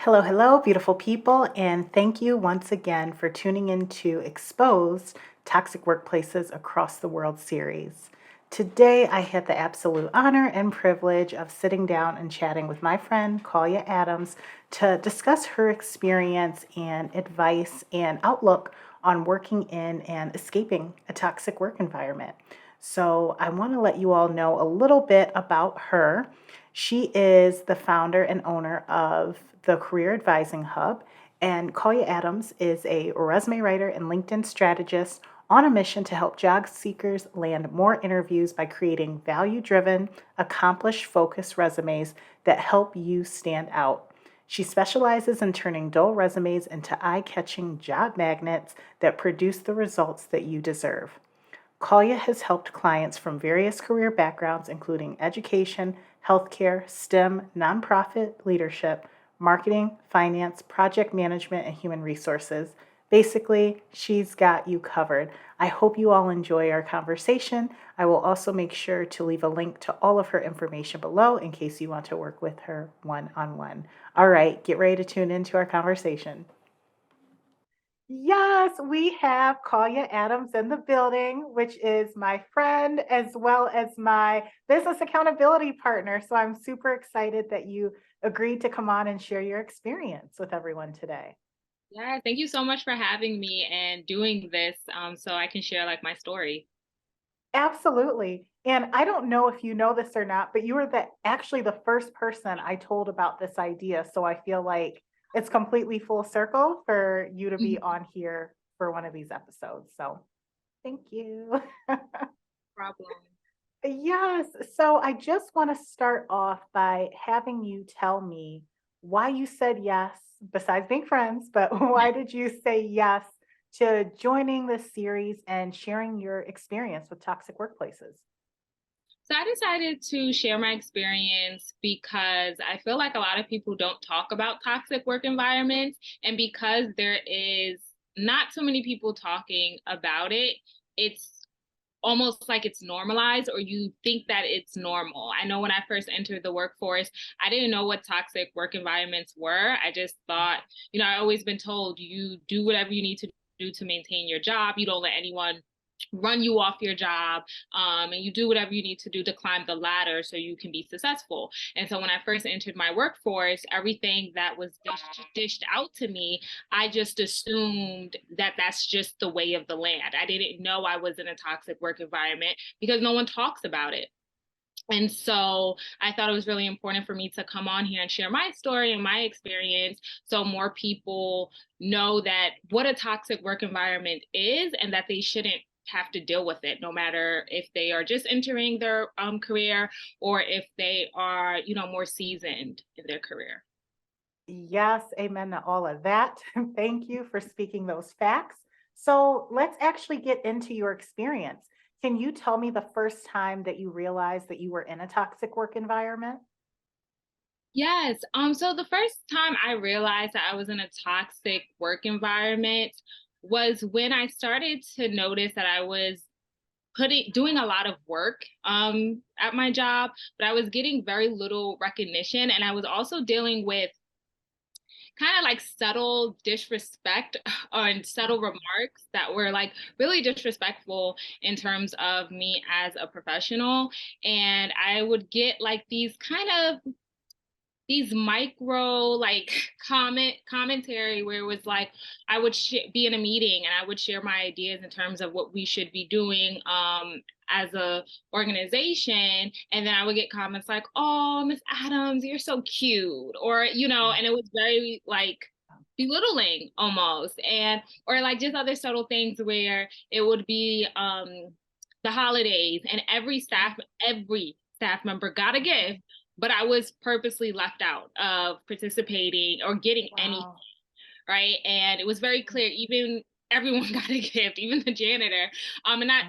Hello, hello, beautiful people, and thank you once again for tuning in to Exposed Toxic Workplaces Across the World series. Today, I had the absolute honor and privilege of sitting down and chatting with my friend, Collier Adams, to discuss her experience and advice and outlook on working in and escaping a toxic work environment. So, I want to let you all know a little bit about her. She is the founder and owner of the Career Advising Hub, and Collier Adams is a resume writer and LinkedIn strategist on a mission to help job seekers land more interviews by creating value driven, accomplished focused resumes that help you stand out. She specializes in turning dull resumes into eye catching job magnets that produce the results that you deserve. Collier has helped clients from various career backgrounds, including education, healthcare, STEM, nonprofit leadership, marketing, finance, project management, and human resources. Basically, she's got you covered. I hope you all enjoy our conversation. I will also make sure to leave a link to all of her information below in case you want to work with her one on one. All right, get ready to tune into our conversation. Yes, we have Collier Adams in the building, which is my friend as well as my business accountability partner. So I'm super excited that you agreed to come on and share your experience with everyone today. Yeah, thank you so much for having me and doing this so I can share like my story. Absolutely. And I don't know if you know this or not, but you were actually the first person I told about this idea. So I feel like it's completely full circle for you to be Mhm. on here for one of these episodes. So thank you. Problem. Yes. So I just want to start off by having you tell me why you said yes, besides being friends, but why did you say yes to joining this series and sharing your experience with toxic workplaces? So I decided to share my experience because I feel like a lot of people don't talk about toxic work environments. And because there is not so many people talking about it, it's almost like it's normalized or you think that it's normal. I know when I first entered the workforce, I didn't know what toxic work environments were. I just thought, I always been told you do whatever you need to do to maintain your job. You don't let anyone run you off your job, and you do whatever you need to do to climb the ladder so you can be successful. And so when I first entered my workforce, everything that was dished out to me, I just assumed that that's just the way of the land. I didn't know I was in a toxic work environment because no one talks about it. And so I thought it was really important for me to come on here and share my story and my experience so more people know that what a toxic work environment is and that they shouldn't have to deal with it, no matter if they are just entering their career or if they are, more seasoned in their career. Yes, amen to all of that. Thank you for speaking those facts. So let's actually get into your experience. Can you tell me the first time that you realized that you were in a toxic work environment? Yes. So the first time I realized that I was in a toxic work environment was when I started to notice that I was doing a lot of work at my job, but I was getting very little recognition. And I was also dealing with kind of like subtle disrespect and subtle remarks that were like really disrespectful in terms of me as a professional. And I would get like these micro like commentary where it was like I would be in a meeting and I would share my ideas in terms of what we should be doing as a organization, and then I would get comments like, oh, Miss Adams, you're so cute, or and it was very like belittling almost. And or like just other subtle things where it would be the holidays and every staff member got a gift, but I was purposely left out of participating or getting any, Wow. right? And it was very clear, even everyone got a gift, even the janitor. And not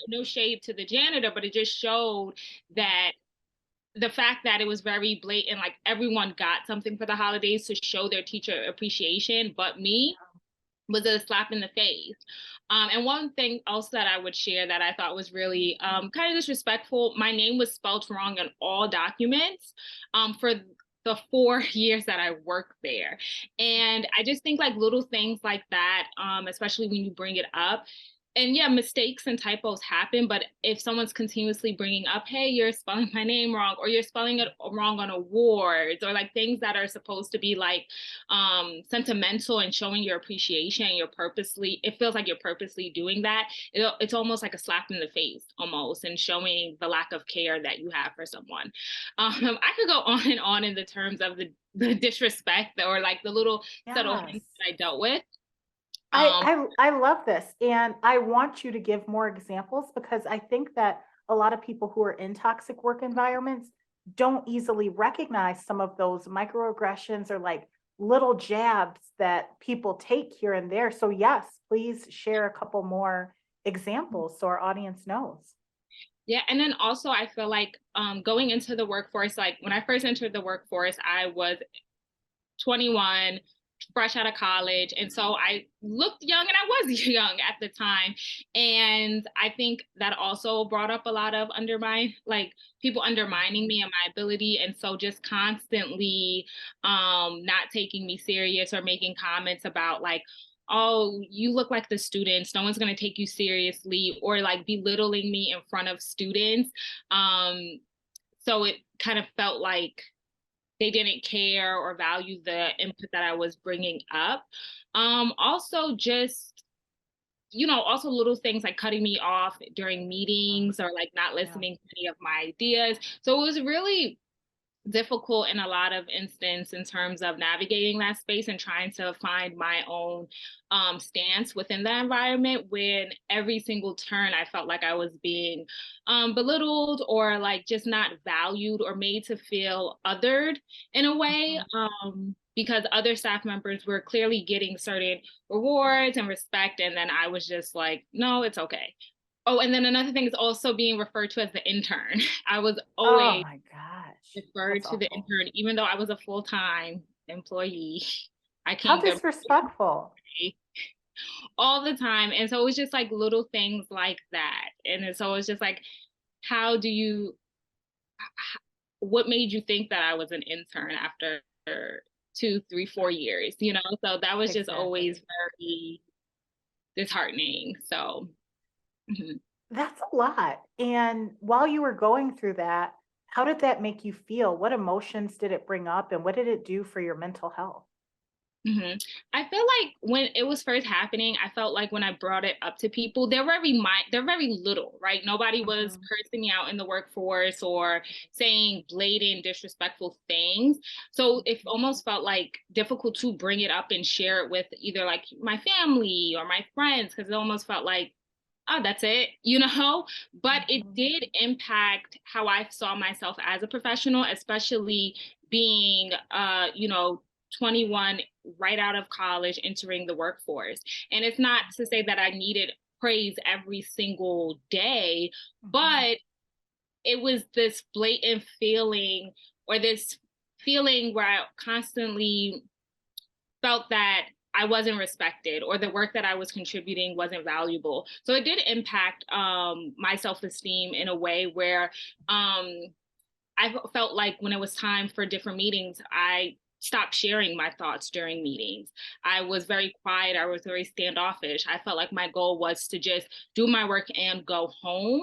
no shade to the janitor, but it just showed that the fact that it was very blatant, like everyone got something for the holidays to show their teacher appreciation, but me was a slap in the face. And one thing else that I would share that I thought was really kind of disrespectful, my name was spelled wrong in all documents for the 4 years that I worked there. And I just think like little things like that, especially when you bring it up, and yeah, mistakes and typos happen, but if someone's continuously bringing up, hey, you're spelling my name wrong, or you're spelling it wrong on awards, or like things that are supposed to be like sentimental and showing your appreciation, you're purposely, it feels like you're purposely doing that. It's almost like a slap in the face almost, and showing the lack of care that you have for someone. I could go on and on in the terms of the disrespect or like the little subtle Yes. hints that I dealt with. I, Um, I I love this, and I want you to give more examples because I think that a lot of people who are in toxic work environments don't easily recognize some of those microaggressions or like little jabs that people take here and there. So yes, please share a couple more examples so our audience knows. Yeah, and then also I feel like going into the workforce, like when I first entered the workforce, I was 21, fresh out of college. And so I looked young and I was young at the time. And I think that also brought up a lot of like people undermining me and my ability. And so just constantly not taking me serious or making comments about like, oh, you look like the students, no one's going to take you seriously, or like belittling me in front of students. Um, so it kind of felt like they didn't care or value the input that I was bringing up. Also, just, also little things like cutting me off during meetings or like not Yeah. listening to any of my ideas. So it was really difficult in a lot of instances in terms of navigating that space and trying to find my own stance within the environment. When every single turn I felt like I was being belittled or like just not valued or made to feel othered in a way, Mhm. because other staff members were clearly getting certain rewards and respect, and then I was just like, no, it's okay. Oh, and then another thing is also being referred to as the intern. I was Oh always my gosh. referred That's to the awful. intern, even though I was a full-time employee. I How came there disrespectful. all the time. And so it was just like little things like that. And so it's just like, how do you, what made you think that I was an intern after 2, 3, 4 years, So that was just always Exactly. very disheartening. So, mhm. That's a lot. And while you were going through that, how did that make you feel? What emotions did it bring up and what did it do for your mental health? I feel like when it was first happening, I felt like when I brought it up to people, they're very little, right? Nobody was Mhm. cursing me out in the workforce or saying blatant disrespectful things. So it almost felt like difficult to bring it up and share it with either like my family or my friends, because it almost felt like, oh, that's it, But it Mhm. did impact how I saw myself as a professional, especially being 21, right out of college, entering the workforce. And it's not to say that I needed praise every single day, Mhm. but it was this blatant feeling, or this feeling where I constantly felt that I wasn't respected or the work that I was contributing wasn't valuable. So it did impact my self-esteem in a way where um, I felt like when it was time for different meetings, I stopped sharing my thoughts during meetings. I was very quiet. I was very standoffish. I felt like my goal was to just do my work and go home.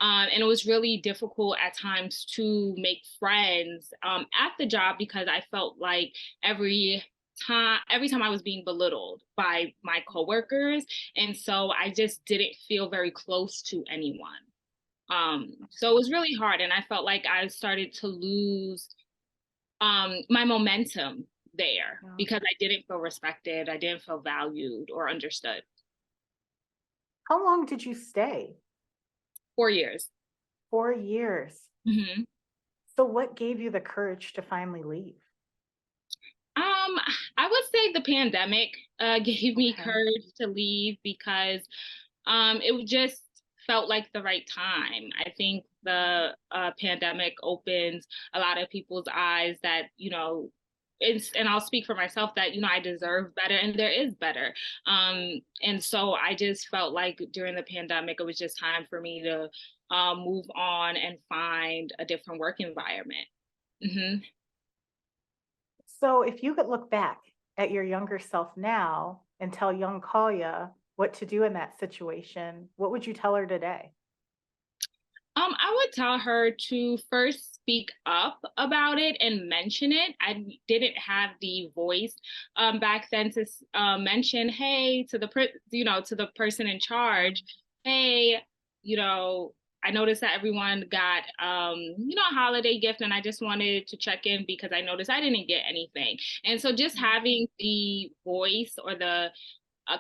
And it was really difficult at times to make friends at the job, because I felt like every time I was being belittled by my coworkers. And so I just didn't feel very close to anyone. So it was really hard, and I felt like I started to lose my momentum there Yeah. because I didn't feel respected, I didn't feel valued or understood. How long did you stay? 4 years. 4 years. hmm So what gave you the courage to finally leave? I would say the pandemic gave me Okay. courage to leave, because it just felt like the right time. I think the pandemic opened a lot of people's eyes that, and I'll speak for myself that, I deserve better and there is better. And so I just felt like during the pandemic, it was just time for me to move on and find a different work environment. hmm So if you could look back at your younger self now and tell young Kalia what to do in that situation, what would you tell her today? I would tell her to first speak up about it and mention it. I didn't have the voice back then to mention, hey, to the to the person in charge, hey, you know, I noticed that everyone got a holiday gift, and I just wanted to check in because I noticed I didn't get anything. And so just having the voice or the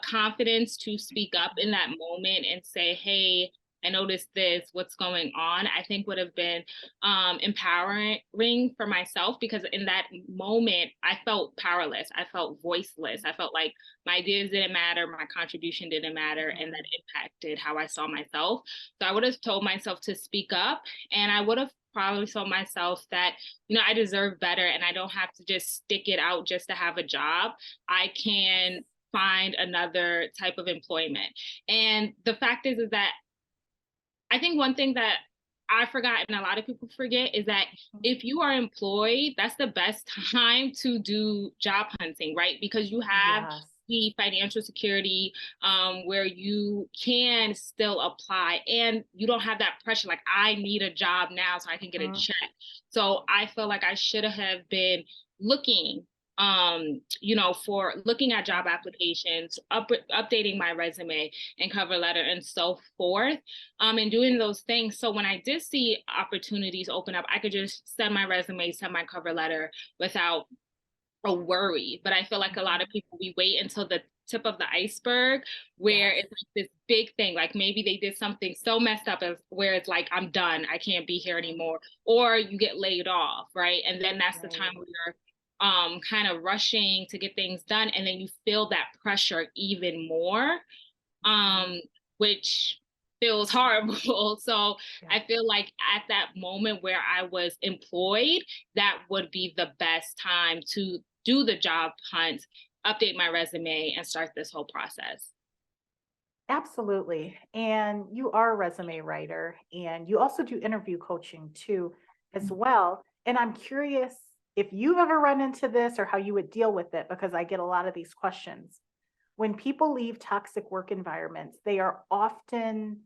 confidence to speak up in that moment and say, hey, I noticed this, what's going on, I think would have been empowering for myself, because in that moment, I felt powerless. I felt voiceless. I felt like my ideas didn't matter, my contribution didn't matter, and that impacted how I saw myself. So I would have told myself to speak up, and I would have probably told myself that, I deserve better and I don't have to just stick it out just to have a job. I can find another type of employment. And the fact is that I think one thing that I forgot and a lot of people forget is that if you are employed, that's the best time to do job hunting, right? Because you have Yes. the financial security where you can still apply and you don't have that pressure like I need a job now so I can get a Mhm. check. So I feel like I should have been looking for looking at job applications, updating my resume and cover letter and so forth, and doing those things. So when I did see opportunities open up, I could just send my resume, send my cover letter without a worry. But I feel like a lot of people, we wait until the tip of the iceberg where Yes. it's like this big thing, like maybe they did something so messed up as where it's like, I'm done, I can't be here anymore, or you get laid off, right? And then that's the time Right. where you're kind of rushing to get things done, and then you feel that pressure even more, Mhm. um, which feels horrible. So Yeah. I feel like at that moment where I was employed, that would be the best time to do the job hunt, update my resume, and start this whole process. Absolutely. And you are a resume writer and you also do interview coaching too, as well. And I'm curious if you've ever run into this or how you would deal with it, because I get a lot of these questions. When people leave toxic work environments, they are often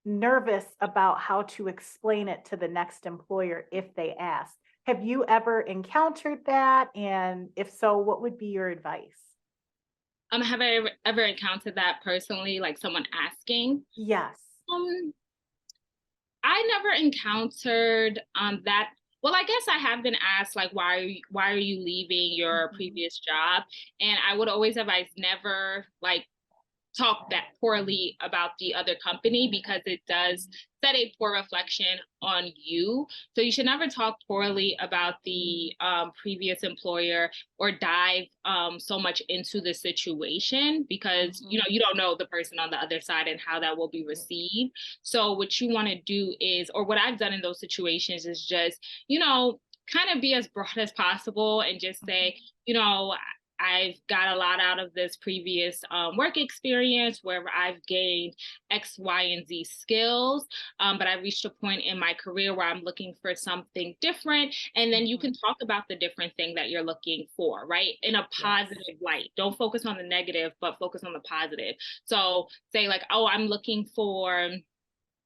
nervous about how to explain it to the next employer if they ask. Have you ever encountered that? And if so, what would be your advice? Have I ever encountered that personally, like someone asking? Yes. Um, I never encountered that. Well, I guess I have been asked like why are you leaving your Mhm. previous job? And I would always advise never like talk that poorly about the other company, because it does set a poor reflection on you. So you should never talk poorly about the previous employer or dive so much into the situation, because Mhm. you don't know the person on the other side and how that will be received. So what you want to do is, or what I've done in those situations is just, kind of be as broad as possible and just Mhm. say, I've got a lot out of this previous work experience where I've gained X, Y, and Z skills. But I reached a point in my career where I'm looking for something different. And then you Mhm. can talk about the different thing that you're looking for, right? In a Yes. positive light. Don't focus on the negative, but focus on the positive. So say, like, oh, I'm looking for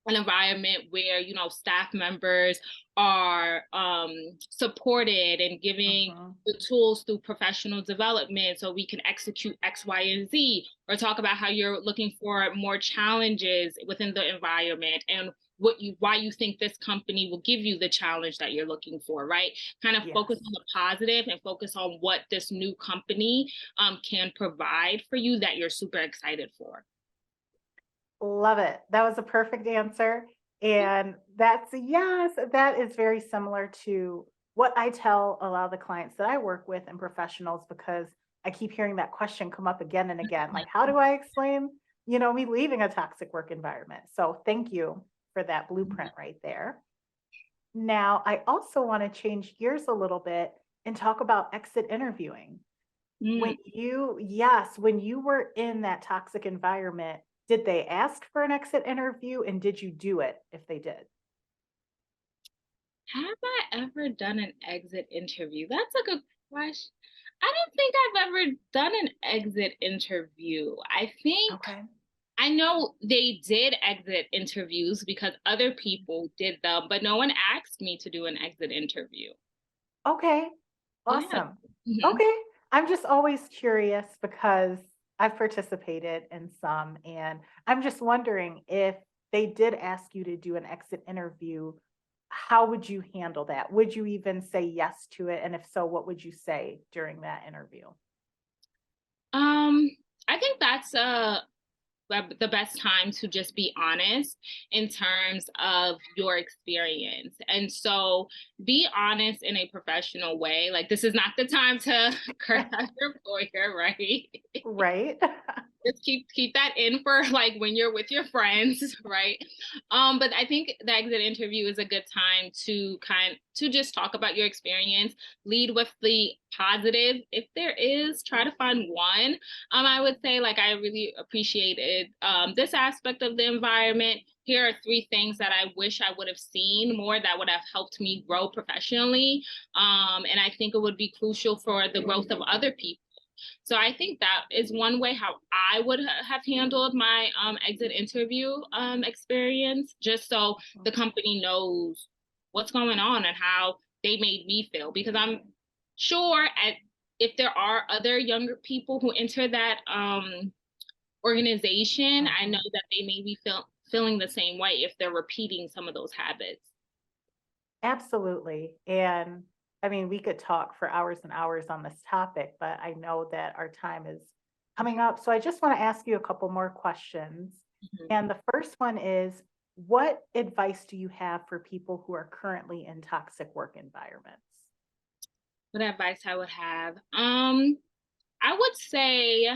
an environment where staff members are supported and giving Mhm. the tools through professional development so we can execute X, Y, and Z, or talk about how you're looking for more challenges within the environment and why you think this company will give you the challenge that you're looking for, right? Kind of focus Yes. on the positive and focus on what this new company can provide for you that you're super excited for. Love it. That was a perfect answer. And that's yes, that is very similar to what I tell a lot of the clients that I work with and professionals, because I keep hearing that question come up again and again. Like, how do I explain, me leaving a toxic work environment? So thank you for that blueprint right there. Now, I also want to change gears a little bit and talk about exit interviewing. When Mm. when you were in that toxic environment, did they ask for an exit interview and did you do it if they did? Have I ever done an exit interview? That's a good. Gosh, I don't think I've ever done an exit interview. I think Okay. I know they did exit interviews because other people did them, but no one asked me to do an exit interview. Okay. Yeah. Awesome. Mhm. Okay. I'm just always curious because I've participated in some, and I'm just wondering if they did ask you to do an exit interview, how would you handle that? Would you even say yes to it? And if so, what would you say during that interview? Um, I think that's the best time to just be honest in terms of your experience. And so be honest in a professional way. Like this is not the time to curse out your employer, right? Right. Just keep that in for like when you're with your friends, right? But I think the exit interview is a good time to just talk about your experience, lead with the positive if there is, try to find one. I would say like I really appreciated this aspect of the environment. Here are three things that I wish I would have seen more that would have helped me grow professionally, and I think it would be crucial for the growth of other people. So I think that is one way how I would have handled my exit interview experience, just so the company knows what's going on and how they made me feel. Because I'm sure if there are other younger people who enter that organization, I know Mhm. that they may be feeling the same way if they're repeating some of those habits. Absolutely. And I mean, we could talk for hours and hours on this topic, but I know that our time is coming up. So I just want to ask you a couple more questions. Mhm. And the first one is, what advice do you have for people who are currently in toxic work environments? What advice I would have? I would say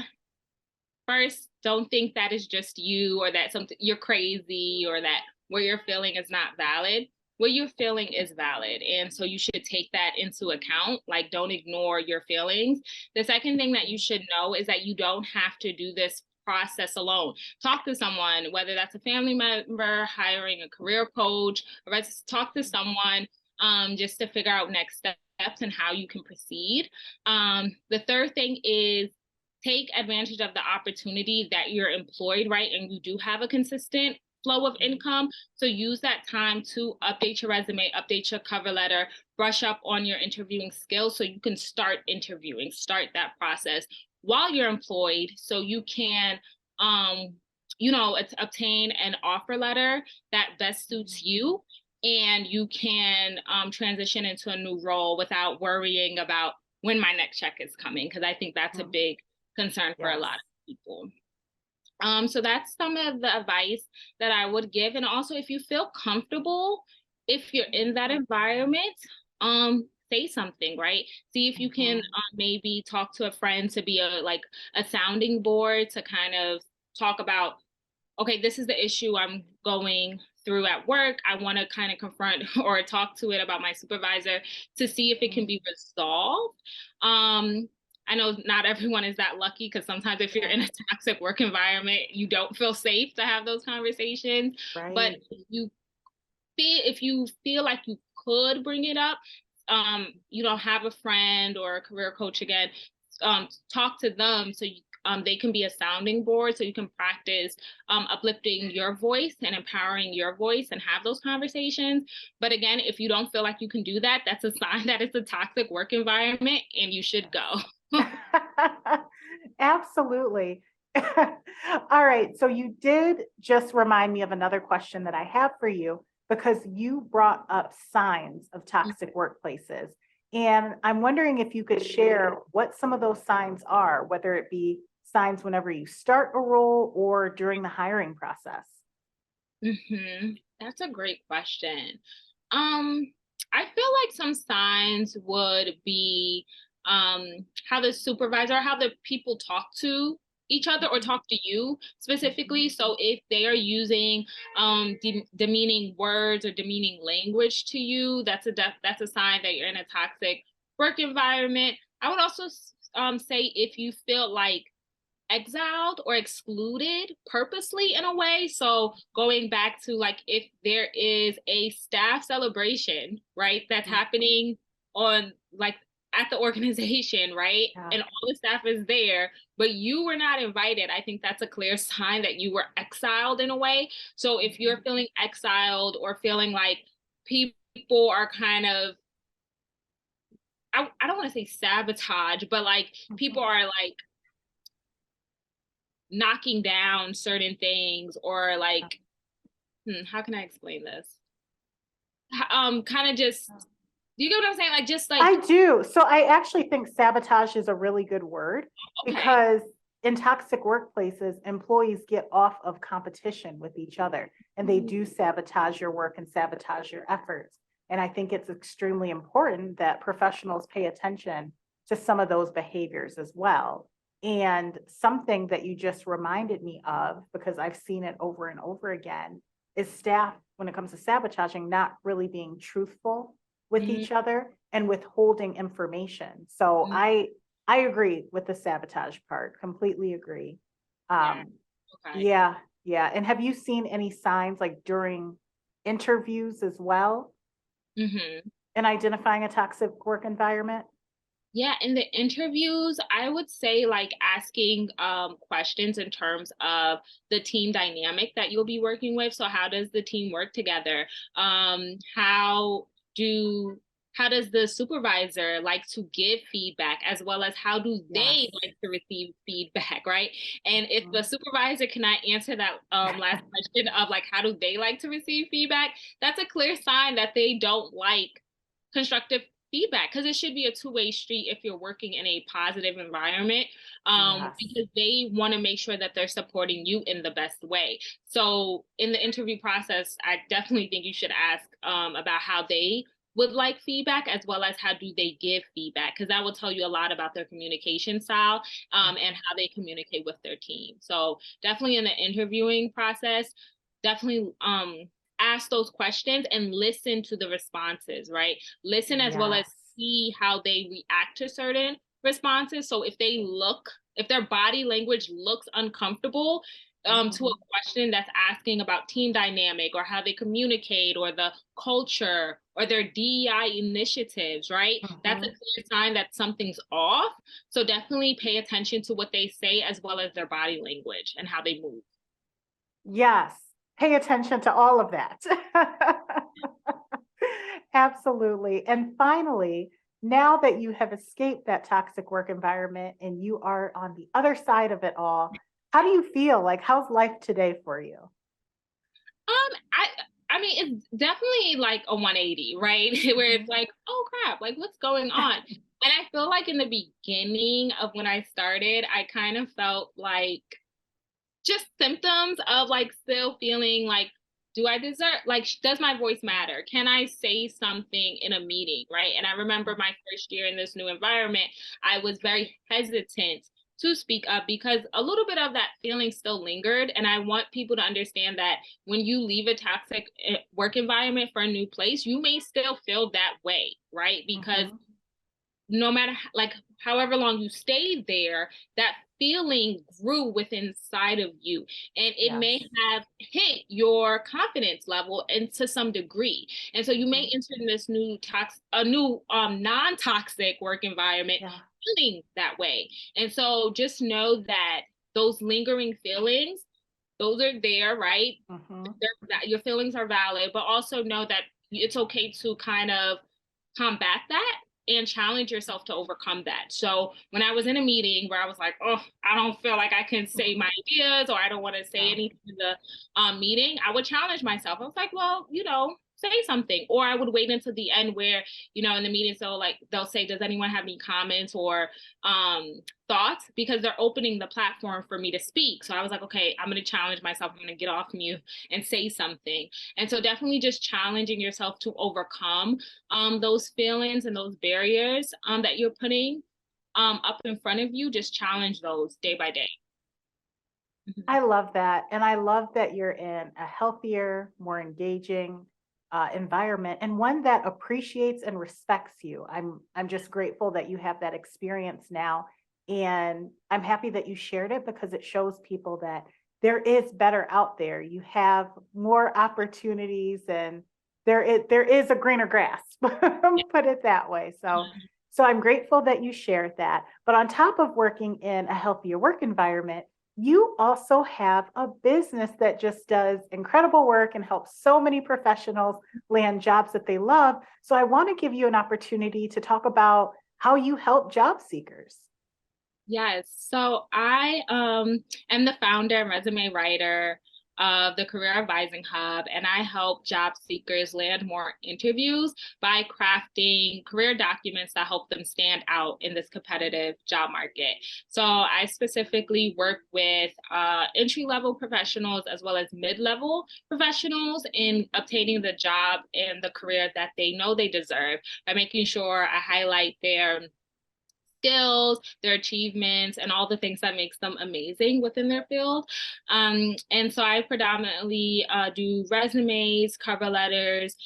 first, don't think that is just you or that something you're crazy or that what you're feeling is not valid. What you're feeling is valid. And so you should take that into account. Like, don't ignore your feelings. The second thing that you should know is that you don't have to do this process alone. Talk to someone, whether that's a family member, hiring a career coach, or just talk to someone just to figure out next steps and how you can proceed. The third thing is take advantage of the opportunity that you're employed, right? And you do have a consistent flow of income. So use that time to update your resume, update your cover letter, brush up on your interviewing skills so you can start interviewing, start that process while you're employed so you can obtain an offer letter that best suits you and you can transition into a new role without worrying about when my next check is coming because I think that's a Mhm. big concern for a Yes. lot of people. So that's some of the advice that I would give. And also, if you feel comfortable, if you're in that environment, say something, right? See if you can Mhm. maybe talk to a friend to be a sounding board to kind of talk about okay, this is the issue I'm going through at work. I want to kind of confront or talk to it about my supervisor to see if it can Mhm. be resolved. Um, I know not everyone is that lucky because sometimes if you're Yeah. in a toxic work environment, you don't feel safe to have those conversations. But Right. if you feel like you could bring it up, have a friend or a career coach again, talk to them so they can be a sounding board so you can practice uplifting your voice and empowering your voice and have those conversations. But again, if you don't feel like you can do that, that's a sign that it's a toxic work environment and you should go. Absolutely. All right. So you did just remind me of another question that I have for you because you brought up signs of toxic workplaces. And I'm wondering if you could share what some of those signs are, whether it be signs whenever you start a role or during the hiring process. That's a great question. Um, I feel like some signs would be how the supervisor, how the people talk to each other or Mhm. talk to you specifically. So if they are using demeaning words or demeaning language to you, that's a sign that you're in a toxic work environment. I would also say if you feel like exiled or excluded purposely in a way. So going back to like if there is a staff celebration, right, that's Mhm. happening on like at the organization, right? Yeah. And all the staff is there, but you were not invited. I think that's a clear sign that you were exiled in a way. So if you're Mhm. feeling exiled or feeling like people are kind of, I don't want to say sabotage, but like people Mhm. are like knocking down certain things or like, how can I explain this? Kind of just, do you get what I'm saying? Like, just like, I do. So I actually think sabotage is a really good word okay. because in toxic workplaces, employees get off of competition with each other and they do sabotage your work and sabotage your efforts. And I think it's extremely important that professionals pay attention to some of those behaviors as well. And something that you just reminded me of, because I've seen it over and over again, is staff, when it comes to sabotaging, not really being truthful with Mm-hmm. each other and withholding information. So I agree with the sabotage part, completely agree. Yeah. Um, Okay. yeah, yeah. And have you seen any signs like during interviews as well Hmm. in identifying a toxic work environment? Yeah, in the interviews, I would say like asking questions in terms of the team dynamic that you'll be working with. So how does the team work together? How do how does the supervisor like to give feedback as well as how do Yes. they like to receive feedback, right? And if the Mhm. supervisor cannot answer that last question of like how do they like to receive feedback, that's a clear sign that they don't like constructive feedback because it should be a two-way street if you're working in a positive environment, Yes. because they want to make sure that they're supporting you in the best way. So in the interview process, I definitely think you should ask about how they would like feedback as well as how do they give feedback because that will tell you a lot about their communication style, and how they communicate with their team. So definitely in the interviewing process, definitely ask those questions and listen to the responses, right? Listen as well as Yes. see how they react to certain responses. So if their body language looks uncomfortable to a Mhm. question that's asking about team dynamic or how they communicate or the culture or their DEI initiatives, right? That's a Mhm. clear sign that something's off. So definitely pay attention to what they say as well as their body language and how they move. Yes. Pay attention to all of that. Absolutely. And finally, now that you have escaped that toxic work environment and you are on the other side of it all, how do you feel? Like, how's life today for you? I mean, it's definitely like a 180, right? Where it's Mhm. like, oh crap, like what's going on? And I feel like in the beginning of when I started, I kind of felt like just symptoms of like still feeling like, do I deserve, like, does my voice matter? Can I say something in a meeting, right? And I remember my first year in this new environment, I was very hesitant to speak up because a little bit of that feeling still lingered. And I want people to understand that when you leave a toxic work environment for a new place, you may still feel that way, right? Because Mhm. no matter like however long you stayed there, that feeling grew within inside of you and it Yes. may have hit your confidence level and to some degree. And so you may Mhm. enter in this a new non-toxic work environment Yeah. feeling that way. And so just know that those lingering feelings, those are there, right? Mhm. Your feelings are valid, but also know that it's okay to kind of combat that and challenge yourself to overcome that. So when I was in a meeting where I was like, oh, I don't feel like I can say my ideas or I don't want to say Yeah. anything in the meeting, I would challenge myself. I was like, well, say something. Or I would wait until the end where, in the meeting, so like they'll say, does anyone have any comments or um, thoughts? Because they're opening the platform for me to speak. So I was like, okay, I'm going to challenge myself. I'm going to get off mute and say something. And so definitely just challenging yourself to overcome those feelings and those barriers that you're putting up in front of you. Just challenge those day by day. Mhm. I love that. And I love that you're in a healthier, more engaging environment and one that appreciates and respects you. I'm just grateful that you have that experience now. And I'm happy that you shared it because it shows people that there is better out there. You have more opportunities and there is a greener grass, put it that way. So So I'm grateful that you shared that. But on top of working in a healthier work environment, you also have a business that just does incredible work and helps so many professionals land jobs that they love. So I want to give you an opportunity to talk about how you help job seekers. Yes. So I am the founder and resume writer of the Career Advising Hub, and I help job seekers land more interviews by crafting career documents that help them stand out in this competitive job market. So I specifically work with entry-level professionals as well as mid-level professionals in obtaining the job and the career that they know they deserve by making sure I highlight their skills, their achievements, and all the things that makes them amazing within their field. And so I predominantly do resumes, cover letters,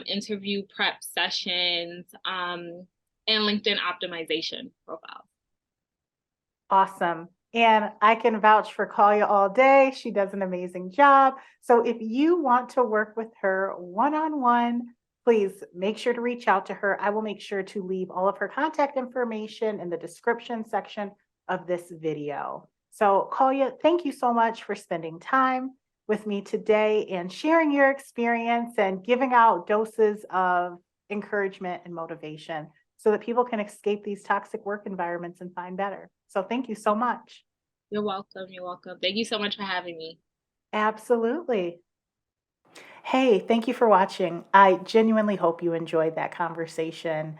interview prep sessions, and LinkedIn optimization profiles. Awesome. And I can vouch for Kalia all day. She does an amazing job. So if you want to work with her one on one, please make sure to reach out to her. I will make sure to leave all of her contact information in the description section of this video. So, Kalia, thank you so much for spending time with me today and sharing your experience and giving out doses of encouragement and motivation so that people can escape these toxic work environments and find better. So thank you so much. You're welcome. You're welcome. Thank you so much for having me. Absolutely. Hey, thank you for watching. I genuinely hope you enjoyed that conversation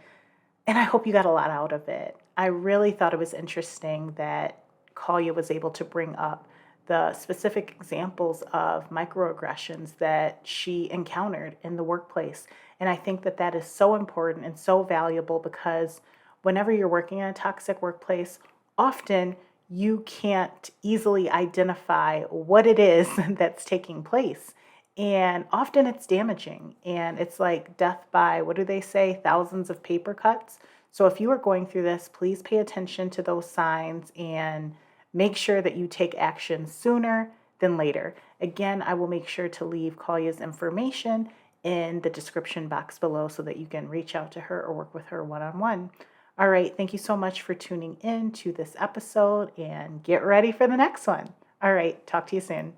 and I hope you got a lot out of it. I really thought it was interesting that Kalia was able to bring up the specific examples of microaggressions that she encountered in the workplace. And I think that that is so important and so valuable because whenever you're working in a toxic workplace, often you can't easily identify what it is that's taking place. And often it's damaging and it's like death by, what do they say, thousands of paper cuts. So if you are going through this, please pay attention to those signs and make sure that you take action sooner than later. Again, I will make sure to leave Kalia's information in the description box below so that you can reach out to her or work with her one on one. All right, thank you so much for tuning in to this episode and get ready for the next one. All right, talk to you soon.